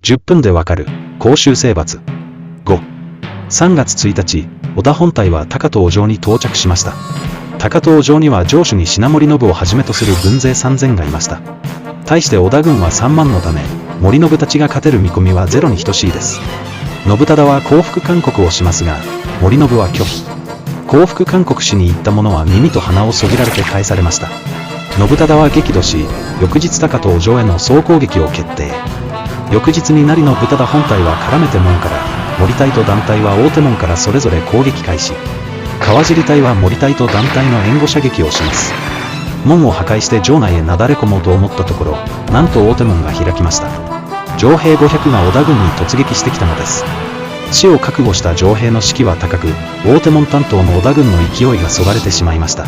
10分でわかる甲州征伐。5、3月1日、織田本隊は高遠城に到着しました。高遠城には城主に品盛信をはじめとする軍勢3000がいました。対して織田軍は3万のため、森信たちが勝てる見込みはゼロに等しいです。信忠は降伏勧告をしますが、森信は拒否。降伏勧告しに行った者は耳と鼻をそぎられて返されました。信忠は激怒し、翌日高遠城への総攻撃を決定。翌日に成の豚田本隊は絡めて門から、森隊と団体は大手門からそれぞれ攻撃開始。川尻隊は森隊と団体の援護射撃をします。門を破壊して城内へなだれ込もうと思ったところ、なんと大手門が開きました。城兵500が織田軍に突撃してきたのです。死を覚悟した城兵の士気は高く、大手門担当の織田軍の勢いがそがれてしまいました。